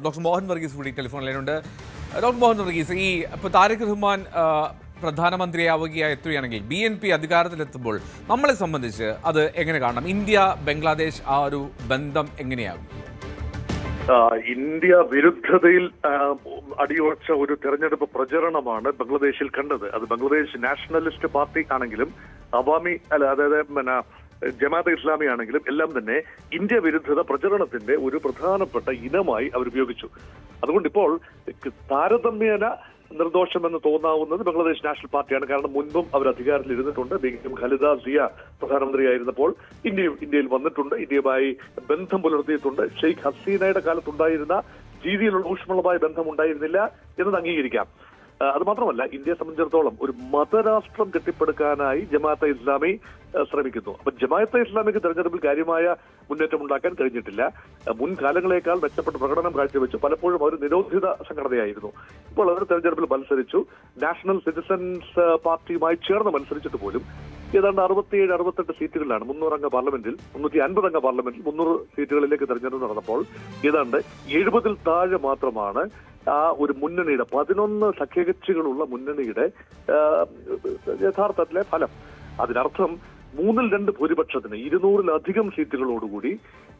Doctor Mohan Varghese കൂടി telephone ലൈനുണ്ട്. Doctor Mohan Varghese, ഈ ഇപ്പോൾ താരിഖ് റഹ്മാൻ പ്രധാനമന്ത്രിയാവുകയായി എത്തുകയാണെങ്കിൽ BNP അധികാരത്തിലെത്തുമ്പോൾ നമ്മളെ സംബന്ധിച്ച് അത് എങ്ങനെ കാണണം? ഇന്ത്യ ബംഗ്ലാദേശ് ആ ഒരു ബന്ധം എങ്ങനെയാകും? ഇന്ത്യ വിരുദ്ധതയിൽ അടിയുറച്ച ഒരു തെരഞ്ഞെടുപ്പ് പ്രചരണമാണ് ബംഗ്ലാദേശിൽ കണ്ടത്. അത് ബംഗ്ലാദേശ് നാഷണലിസ്റ്റ് പാർട്ടി ആണെങ്കിലും അതായത് ജമാഅത്തെ ഇസ്ലാമി ആണെങ്കിലും എല്ലാം തന്നെ ഇന്ത്യ വിരുദ്ധത പ്രചരണത്തിന്റെ ഒരു പ്രധാനപ്പെട്ട ഇനമായി അവർ ഉപയോഗിച്ചു. അതുകൊണ്ട് ഇപ്പോൾ താരതമ്യേന നിർദോഷമെന്ന് തോന്നാവുന്നത് ബംഗ്ലാദേശ് നാഷണൽ പാർട്ടിയാണ്. കാരണം മുൻപും അവർ അധികാരത്തിൽ ഇരുന്നിട്ടുണ്ട്. ഖലിദ സിയ പ്രധാനമന്ത്രിയായിരുന്നപ്പോൾ ഇന്ത്യയിൽ വന്നിട്ടുണ്ട്, ഇന്ത്യയുമായി ബന്ധം പുലർത്തിയിട്ടുണ്ട്. ഷെയ്ഖ് ഹസീനയുടെ കാലത്തുണ്ടായിരുന്ന രീതിയിലുള്ള ഊഷ്മളമായ ബന്ധം ഉണ്ടായിരുന്നില്ല എന്നത് അംഗീകരിക്കാം. അത് മാത്രമല്ല, ഇന്ത്യയെ സംബന്ധിച്ചിടത്തോളം ഒരു മതരാഷ്ട്രം കെട്ടിപ്പടുക്കാനായി ജമാഅത്തെ ഇസ്ലാമി ശ്രമിക്കുന്നു. അപ്പൊ ജമാഅത്തെ ഇസ്ലാമിക്ക് തെരഞ്ഞെടുപ്പിൽ കാര്യമായ മുന്നേറ്റം ഉണ്ടാക്കാൻ കഴിഞ്ഞിട്ടില്ല. മുൻകാലങ്ങളേക്കാൾ മെച്ചപ്പെട്ട പ്രകടനം കാഴ്ചവെച്ചു. പലപ്പോഴും അവർ നിരോധിത സംഘടനയായിരുന്നു. ഇപ്പോൾ അവർ തെരഞ്ഞെടുപ്പിൽ മത്സരിച്ചു. നാഷണൽ സിറ്റിസൺസ് പാർട്ടിയുമായി ചേർന്ന് മത്സരിച്ചിട്ട് പോലും ഏതാണ്ട് 67-68 സീറ്റുകളിലാണ് 300 അംഗ പാർലമെന്റിൽ 350 അംഗ പാർലമെന്റിൽ 300 സീറ്റുകളിലേക്ക് തെരഞ്ഞെടുപ്പ് നടന്നപ്പോൾ ഏതാണ്ട് 70-ൽ താഴെ മാത്രമാണ് ആ ഒരു മുന്നണിയുടെ 11 സഖ്യകക്ഷികളുള്ള മുന്നണിയുടെ യഥാർത്ഥത്തിലെ ഫലം. അതിനർത്ഥം 3-2 ഭൂരിപക്ഷത്തിന് 200-ലധികം സീറ്റുകളോടുകൂടി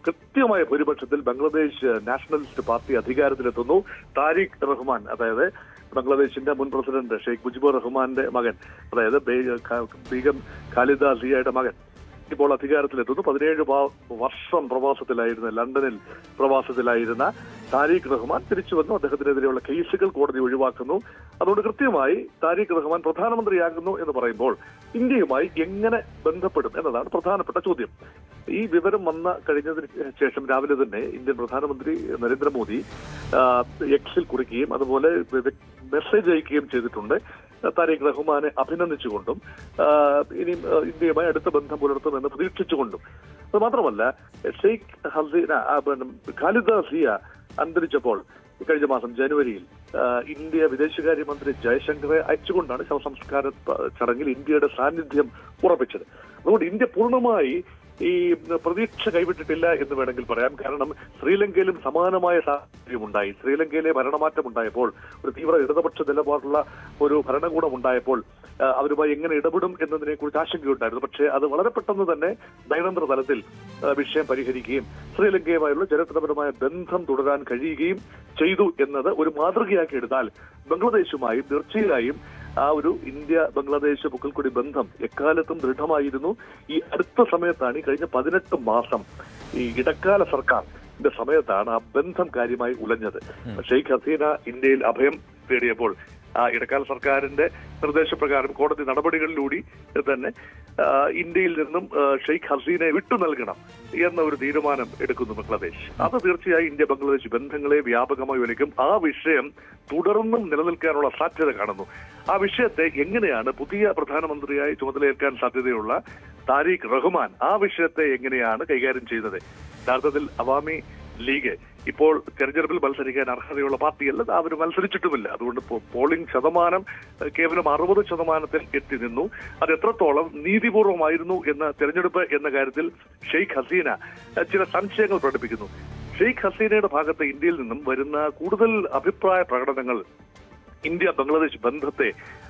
കൃത്യമായ ഭൂരിപക്ഷത്തിൽ ബംഗ്ലാദേശ് നാഷണലിസ്റ്റ് പാർട്ടി അധികാരത്തിലെത്തുന്നു. താരിഖ് റഹ്മാൻ, അതായത് ബംഗ്ലാദേശിന്റെ മുൻ പ്രസിഡന്റ് ഷെയ്ഖ് മുജിബുർ റഹ്മാന്റെ മകൻ, അതായത് ബീഗം ഖാലിദ സിയയുടെ മകൻ, ഇപ്പോൾ അധികാരത്തിലെത്തുന്നു. 17 വർഷം പ്രവാസത്തിലായിരുന്ന ലണ്ടനിൽ പ്രവാസത്തിലായിരുന്ന താരിഖ് റഹ്മാൻ തിരിച്ചു വന്നു. അദ്ദേഹത്തിനെതിരെയുള്ള കേസുകൾ കോടതി ഒഴിവാക്കുന്നു. അതുകൊണ്ട് കൃത്യമായി താരിഖ് റഹ്മാൻ പ്രധാനമന്ത്രിയാകുന്നു എന്ന് പറയുമ്പോൾ ഇന്ത്യയുമായി എങ്ങനെ ബന്ധപ്പെടും എന്നതാണ് പ്രധാനപ്പെട്ട ചോദ്യം. ഈ വിവരം വന്ന കഴിഞ്ഞതിന് ശേഷം രാവിലെ തന്നെ ഇന്ത്യൻ പ്രധാനമന്ത്രി നരേന്ദ്രമോദി എക്സിൽ കുറിക്കുകയും അതുപോലെ മെസ്സേജ് അയക്കുകയും ചെയ്തിട്ടുണ്ട്. താരിഖ് റഹ്മാനെ അഭിനന്ദിച്ചുകൊണ്ടും ഇനി ഇന്ത്യയുമായി അടുത്ത ബന്ധം പുലർത്തുമെന്ന് പ്രതീക്ഷിച്ചുകൊണ്ടും. അത് മാത്രമല്ല, ഷെയ്ഖ് ഹസീന ഖാലിദ സിയ അന്തരിച്ചപ്പോൾ കഴിഞ്ഞ മാസം ജനുവരിയിൽ ഇന്ത്യ വിദേശകാര്യമന്ത്രി ജയശങ്കറെ അയച്ചുകൊണ്ടാണ് ശവസംസ്കാര ചടങ്ങിൽ ഇന്ത്യയുടെ സാന്നിധ്യം ഉറപ്പിച്ചത്. അതുകൊണ്ട് ഇന്ത്യ പൂർണ്ണമായി ഈ പ്രതീക്ഷ കൈവിട്ടിട്ടില്ല എന്ന് വേണമെങ്കിൽ പറയാം. കാരണം ശ്രീലങ്കയിലും സമാനമായ സാഹചര്യമുണ്ടായി. ശ്രീലങ്കയിലെ ഭരണമാറ്റം ഉണ്ടായപ്പോൾ, ഒരു തീവ്ര ഇടതുപക്ഷ നിലപാടുള്ള ഒരു ഭരണകൂടം ഉണ്ടായപ്പോൾ അവരുമായി എങ്ങനെ ഇടപെടും എന്നതിനെ കുറിച്ച് ആശങ്കയുണ്ടായിരുന്നു. പക്ഷേ അത് വളരെ പെട്ടെന്ന് തന്നെ നയതന്ത്ര തലത്തിൽ വിഷയം പരിഹരിക്കുകയും ശ്രീലങ്കയുമായുള്ള ചരിത്രപരമായ ബന്ധം തുടരാൻ കഴിയുകയും ചെയ്തു എന്നത് ഒരു മാതൃകയാക്കി എടുത്താൽ ബംഗ്ലാദേശുമായി തീർച്ചയായും ആ ഒരു ഇന്ത്യ ബംഗ്ലാദേശ് പുക്കൽക്കൊടി ബന്ധം എക്കാലത്തും ദൃഢമായിരുന്നു. ഈ അടുത്ത സമയത്താണ്, ഈ കഴിഞ്ഞ 18 മാസം ഈ ഇടക്കാല സർക്കാരിന്റെ സമയത്താണ് ആ ബന്ധം കാര്യമായി ഉലഞ്ഞത്. ഷെയ്ഖ് ഹസീന ഇന്ത്യയിൽ അഭയം തേടിയപ്പോൾ ആ ഇടക്കാല സർക്കാരിന്റെ നിർദ്ദേശപ്രകാരം കോടതി നടപടികളിലൂടെ തന്നെ ഇന്ത്യയിൽ നിന്നും ഷെയ്ഖ് ഹസീനയെ വിട്ടു നൽകണം എന്ന ഒരു തീരുമാനം എടുക്കുന്നു ബംഗ്ലാദേശ്. അത് തീർച്ചയായും ഇന്ത്യ ബംഗ്ലാദേശ് ബന്ധങ്ങളെ വ്യാപകമായി വലിക്കും. ആ വിഷയം തുടർന്നും നിലനിൽക്കാനുള്ള സാധ്യത കാണുന്നു. ആ വിഷയത്തെ എങ്ങനെയാണ് പുതിയ പ്രധാനമന്ത്രിയായി ചുമതലയേൽക്കാൻ സാധ്യതയുള്ള താരിഖ് റഹ്മാൻ ആ വിഷയത്തെ എങ്ങനെയാണ് കൈകാര്യം ചെയ്യുന്നത്? യഥാർത്ഥത്തിൽ അവാമി ലീഗ് ഇപ്പോൾ തെരഞ്ഞെടുപ്പിൽ മത്സരിക്കാൻ അർഹതയുള്ള പാർട്ടിയല്ല, അവർ മത്സരിച്ചിട്ടുമില്ല. അതുകൊണ്ട് പോളിംഗ് ശതമാനം കേവലം 60% എത്തി നിന്നു. അത് എത്രത്തോളം നീതിപൂർവമായിരുന്നു എന്ന തെരഞ്ഞെടുപ്പ് എന്ന കാര്യത്തിൽ ഷെയ്ഖ് ഹസീന ചില സംശയങ്ങൾ പ്രകടിപ്പിക്കുന്നു. ഷെയ്ഖ് ഹസീനയുടെ ഭാഗത്ത് ഇന്ത്യയിൽ നിന്നും വരുന്ന കൂടുതൽ അഭിപ്രായ പ്രകടനങ്ങൾ ഇന്ത്യ ബംഗ്ലാദേശ് ബന്ധത്തെ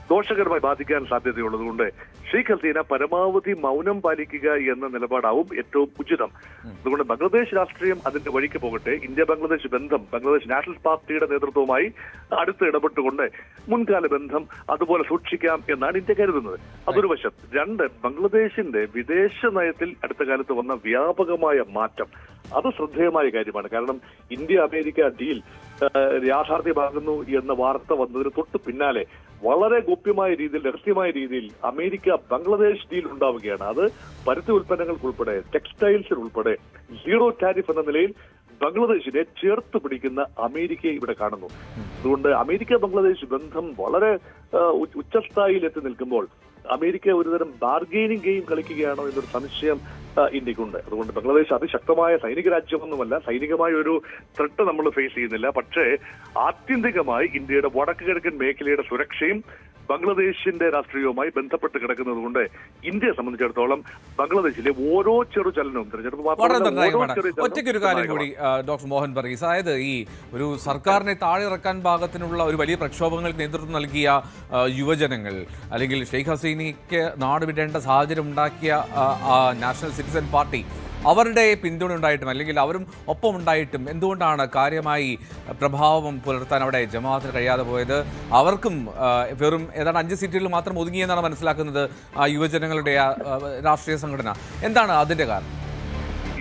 ദോഷകരമായി ബാധിക്കാൻ സാധ്യതയുള്ളതുകൊണ്ട് ഷെയ്ഖ് ഹസീന പരമാവധി മൗനം പാലിക്കുക എന്ന നിലപാടാവും ഏറ്റവും ഉചിതം. അതുകൊണ്ട് ബംഗ്ലാദേശ് രാഷ്ട്രീയം അതിന്റെ വഴിക്ക് പോകട്ടെ. ഇന്ത്യ ബംഗ്ലാദേശ് ബന്ധം ബംഗ്ലാദേശ് നാഷണൽ പാർട്ടിയുടെ നേതൃത്വവുമായി അടുത്ത് ഇടപെട്ടുകൊണ്ട് മുൻകാല ബന്ധം അതുപോലെ സൂക്ഷിക്കാം എന്നാണ് ഇന്ത്യ കരുതുന്നത്. അതൊരു വശം. 2, ബംഗ്ലാദേശിന്റെ വിദേശ നയത്തിൽ അടുത്ത കാലത്ത് വന്ന വ്യാപകമായ മാറ്റം അത് ശ്രദ്ധേയമായ കാര്യമാണ്. കാരണം ഇന്ത്യ അമേരിക്ക ഡീൽ യാഥാർത്ഥ്യമാകുന്നു എന്ന വാർത്ത വന്നതിന് തൊട്ട് പിന്നാലെ വളരെ ഗോപ്യമായ രീതിയിൽ, രഹസ്യമായ രീതിയിൽ അമേരിക്ക ബംഗ്ലാദേശ് ഡീൽ ഉണ്ടാവുകയാണ്. അത് പരുത്തി ഉൽപ്പന്നങ്ങൾക്കുൾപ്പെടെ ടെക്സ്റ്റൈൽസിനുൾപ്പെടെ 0 ടാരിഫ് എന്ന നിലയിൽ ബംഗ്ലാദേശിനെ ചേർത്ത് പിടിക്കുന്ന അമേരിക്കയെ ഇവിടെ കാണുന്നു. അതുകൊണ്ട് അമേരിക്ക ബംഗ്ലാദേശ് ബന്ധം വളരെ ഉച്ചസ്ഥായിയിൽ എത്തി നിൽക്കുമ്പോൾ അമേരിക്ക ഒരുതരം ബാർഗെയിനിങ് ഗെയിം കളിക്കുകയാണോ എന്നൊരു സംശയം ഇന്ത്യക്കുണ്ട്. അതുകൊണ്ട് ബംഗ്ലാദേശ് അതിശക്തമായ സൈനിക രാജ്യമൊന്നുമല്ല, സൈനികമായ ഒരു ത്രെട്ട് നമ്മൾ ഫേസ് ചെയ്യുന്നില്ല. പക്ഷേ ആത്യന്തികമായി ഇന്ത്യയുടെ വടക്ക് കിഴക്കൻ മേഖലയുടെ സുരക്ഷയും ബംഗ്ലാദേശിന്റെ രാഷ്ട്രീയവുമായി ബന്ധപ്പെട്ട് കിടക്കുന്നത് കൊണ്ട് ഇന്ത്യയെ സംബന്ധിച്ചിടത്തോളം ബംഗ്ലാദേശിലെ ഓരോ ചെറു ചലനവും തെരഞ്ഞെടുപ്പ് ഒറ്റയ്ക്കൊരു കാര്യം കൂടി ഡോക്ടർ മോഹൻ വർഗീസ്, അതായത് ഈ ഒരു സർക്കാരിനെ താഴെയിറക്കാൻ പാകത്തിനുള്ള ഒരു വലിയ പ്രക്ഷോഭങ്ങൾക്ക് നേതൃത്വം നൽകിയ യുവജനങ്ങൾ, അല്ലെങ്കിൽ ഷെയ്ഖ് ഹസീനയ്ക്ക് നാട് വിടേണ്ട സാഹചര്യം ഉണ്ടാക്കിയ നാഷണൽ സിറ്റിസൺ പാർട്ടി, അവരുടെ പിന്തുണ ഉണ്ടായിട്ടും അല്ലെങ്കിൽ അവരും ഒപ്പം ഉണ്ടായിട്ടും എന്തുകൊണ്ടാണ് കാര്യമായി പ്രഭാവം പുലർത്താൻ അവിടെ ജമാഅത്തിന് കഴിയാതെ പോയത്? അവർക്കും വെറും ഏതാണ്ട് 5 സീറ്റുകളിൽ മാത്രം ഒതുങ്ങിയെന്നാണ് മനസ്സിലാക്കുന്നത് യുവജനങ്ങളുടെ രാഷ്ട്രീയ സംഘടന. എന്താണ് അതിന്റെ കാരണം?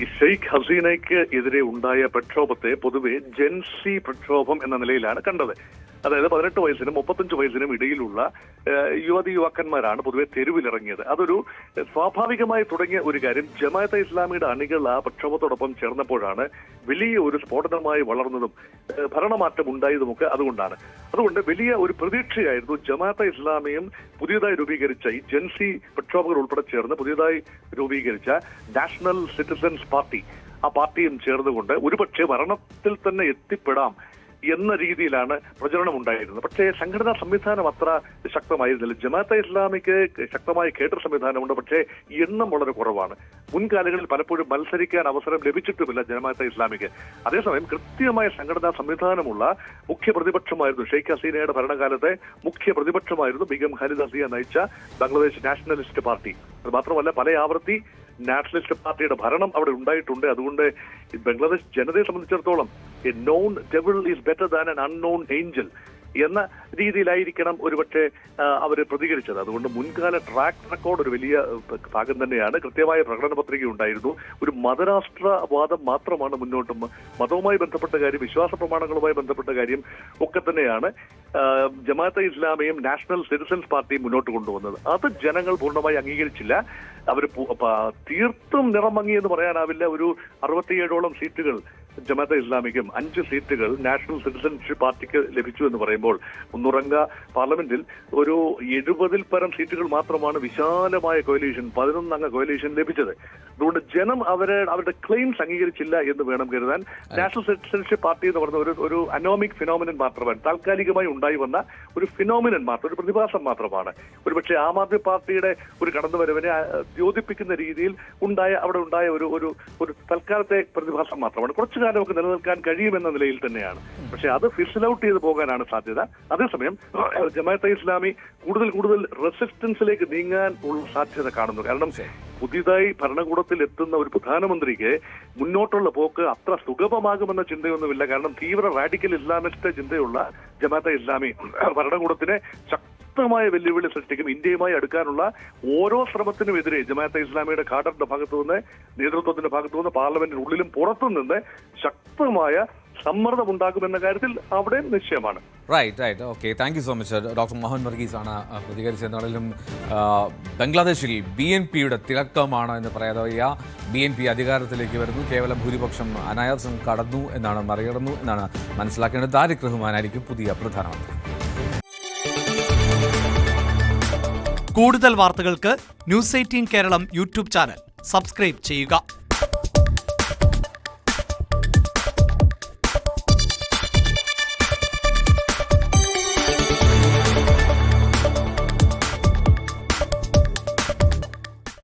ഈ ഷെയ്ഖ് ഹസീനയ്ക്ക് എതിരെ ഉണ്ടായ പ്രക്ഷോഭത്തെ പൊതുവെ ജെൻസി പ്രക്ഷോഭം എന്ന നിലയിലാണ് കണ്ടത്. അതായത് 18 വയസ്സിനും 35 വയസ്സിനും ഇടയിലുള്ള യുവാക്കന്മാരാണ് പൊതുവെ തെരുവിലിറങ്ങിയത്. അതൊരു സ്വാഭാവികമായി തുടങ്ങിയ ഒരു കാര്യം. ജമാഅത്തെ ഇസ്ലാമിയുടെ അണികൾ ആ പ്രക്ഷോഭത്തോടൊപ്പം ചേർന്നപ്പോഴാണ് വലിയ ഒരു സ്ഫോടനമായി വളർന്നതും ഭരണമാറ്റം ഉണ്ടായതുമൊക്കെ അതുകൊണ്ടാണ്. അതുകൊണ്ട് വലിയ ഒരു പ്രതീക്ഷയായിരുന്നു ജമാഅത്തെ ഇസ്ലാമിയും പുതിയതായി രൂപീകരിച്ച ഈ ജെൻസി പ്രക്ഷോഭകർ ഉൾപ്പെടെ ചേർന്ന് പുതിയതായി രൂപീകരിച്ച നാഷണൽ സിറ്റിസൺസ് പാർട്ടി, ആ പാർട്ടിയും ചേർന്നുകൊണ്ട് ഒരുപക്ഷെ ഭരണത്തിൽ തന്നെ എത്തിപ്പെടാം എന്ന രീതിയിലാണ് പ്രചരണം ഉണ്ടായിരുന്നത്. പക്ഷേ സംഘടനാ സംവിധാനം അത്ര ശക്തമായിരുന്നില്ല. ജമാഅത്തെ ഇസ്ലാമിക്ക് ശക്തമായ കേഡർ സംവിധാനമുണ്ട്, പക്ഷേ എണ്ണം വളരെ കുറവാണ്. മുൻകാലങ്ങളിൽ പലപ്പോഴും മത്സരിക്കാൻ അവസരം ലഭിച്ചിട്ടുമില്ല ജമാഅത്തെ ഇസ്ലാമിക്ക്. അതേസമയം കൃത്യമായ സംഘടനാ സംവിധാനമുള്ള മുഖ്യ പ്രതിപക്ഷമായിരുന്നു ഷെയ്ഖ് ഹസീനയുടെ ഭരണകാലത്തെ മുഖ്യ പ്രതിപക്ഷമായിരുന്നു ബീഗം ഖാലിദ സിയ നയിച്ച ബംഗ്ലാദേശ് നാഷണലിസ്റ്റ് പാർട്ടി. അത് മാത്രമല്ല പല ആവർത്തി നാഷണലിസ്റ്റ് പാർട്ടിയുടെ ഭരണം അവിടെ ഉണ്ടായിട്ടുണ്ട്. അതുകൊണ്ട് ബംഗ്ലാദേശ് ജനതയെ സംബന്ധിച്ചിടത്തോളം A non devil is better than an unknown Angel എന്ന രീതിയിലായിരിക്കണം ഒരുപക്ഷെ അവർ പ്രതികരിച്ചത്. അതുകൊണ്ട് മുൻകാല ട്രാക്ക് റെക്കോർഡ് ഒരു വലിയ ഭാഗം തന്നെയാണ്. കൃത്യമായ പ്രകടന പത്രിക ഉണ്ടായിരുന്നു. ഒരു മതരാഷ്ട്രവാദം മാത്രമാണ് മുന്നോട്ടും മതവുമായി ബന്ധപ്പെട്ട കാര്യം, വിശ്വാസ പ്രമാണങ്ങളുമായി ബന്ധപ്പെട്ട കാര്യം ഒക്കെ തന്നെയാണ് ജമാഅത്തെ ഇസ്ലാമിയും നാഷണൽ സിറ്റിസൺസ് പാർട്ടിയും മുന്നോട്ട് കൊണ്ടുവന്നത്. അത് ജനങ്ങൾ പൂർണ്ണമായി അംഗീകരിച്ചില്ല. അവർ തീർത്തും നിറം മങ്ങി എന്ന് പറയാനാവില്ല. ഒരു 67ഓളം സീറ്റുകൾ ജമാഅത്തെ ഇസ്ലാമിക്കും 5 സീറ്റുകൾ നാഷണൽ സിറ്റിസൺഷിപ്പ് പാർട്ടിക്ക് ലഭിച്ചു എന്ന് പറയുമ്പോൾ 300 പാർലമെന്റിൽ ഒരു 70-ൽ പരം സീറ്റുകൾ മാത്രമാണ് വിശാലമായ കോയലീഷൻ 11 കോയലീഷൻ ലഭിച്ചത്. അതുകൊണ്ട് ജനം അവരുടെ ക്ലെയിംസ് അംഗീകരിച്ചില്ല എന്ന് വേണം കരുതാൻ. നാഷണൽ സിറ്റിസൺഷിപ്പ് പാർട്ടി എന്ന് പറയുന്ന ഒരു അനോമിക് ഫിനോമിനൻ മാത്രമാണ്, താൽക്കാലികമായി ഉണ്ടായി വന്ന ഒരു ഫിനോമിനൻ മാത്രം, ഒരു പ്രതിഭാസം മാത്രമാണ്. ഒരുപക്ഷെ ആം ആദ്മി പാർട്ടിയുടെ ഒരു കടന്നുവരവിനെ ദ്യോതിപ്പിക്കുന്ന രീതിയിൽ അവിടെ ഉണ്ടായ ഒരു തൽക്കാലത്തെ പ്രതിഭാസം മാത്രമാണ്. കുറച്ചു കാലമൊക്കെ നിലനിൽക്കാൻ കഴിയുമെന്ന നിലയിൽ തന്നെയാണ്. പക്ഷെ അത് ഫിസിൽ ഔട്ട് ചെയ്ത് പോകാനാണ് സാധ്യത. അതേസമയം ജമാഅത്തെ ഇസ്ലാമി കൂടുതൽ റെസിസ്റ്റൻസിലേക്ക് നീങ്ങാൻ ഉള്ള സാധ്യത കാണുന്നു. കാരണം പുതിയതായി ഭരണകൂടത്തിൽ എത്തുന്ന ഒരു പ്രധാനമന്ത്രിക്ക് മുന്നോട്ടുള്ള പോക്ക് അത്ര സുഗമമാകുമെന്ന ചിന്തയൊന്നുമില്ല. കാരണം തീവ്ര റാഡിക്കൽ ഇസ്ലാമിസ്റ്റ് ചിന്തയുള്ള ജമാഅത്തെ ഇസ്ലാമി ഭരണകൂടത്തിനെ ശക്തമായ വെല്ലുവിളി സൃഷ്ടിക്കും. ഇന്ത്യയുമായി അടുക്കാനുള്ള ഓരോ ശ്രമത്തിനുമെതിരെ ജമാഅത്തെ ഇസ്ലാമിയുടെ കാഡറിന്റെ ഭാഗത്തുനിന്ന്, നേതൃത്വത്തിന്റെ ഭാഗത്തുനിന്ന്, പാർലമെന്റിനുള്ളിലും പുറത്തു നിന്ന് ശക്തമായ സമ്മർദ്ദം ഉണ്ടാകുമെന്ന കാര്യത്തിൽ അവിടെ നിശ്ചയമാണ്. Right. Okay, thank you so much. Doctor Mohan Varghese ആണ് പ്രതികരിച്ചതെന്നാണെങ്കിലും ബംഗ്ലാദേശിൽ BNPയുടെ തിളക്കമാണ് എന്ന് പറയാതെ വയ്യ. BNP അധികാരത്തിലേക്ക് വരുന്നു, കേവലം ഭൂരിപക്ഷം അനായാസം കടന്നു എന്നാണ്, മറികടന്നു എന്നാണ് മനസ്സിലാക്കേണ്ടത്. താരിഖ് റഹ്മാനായിരിക്കും പുതിയ പ്രധാനമന്ത്രി. കൂടുതൽ വാർത്തകൾക്ക് News 18 Keralam YouTube channel subscribe ചെയ്യുക.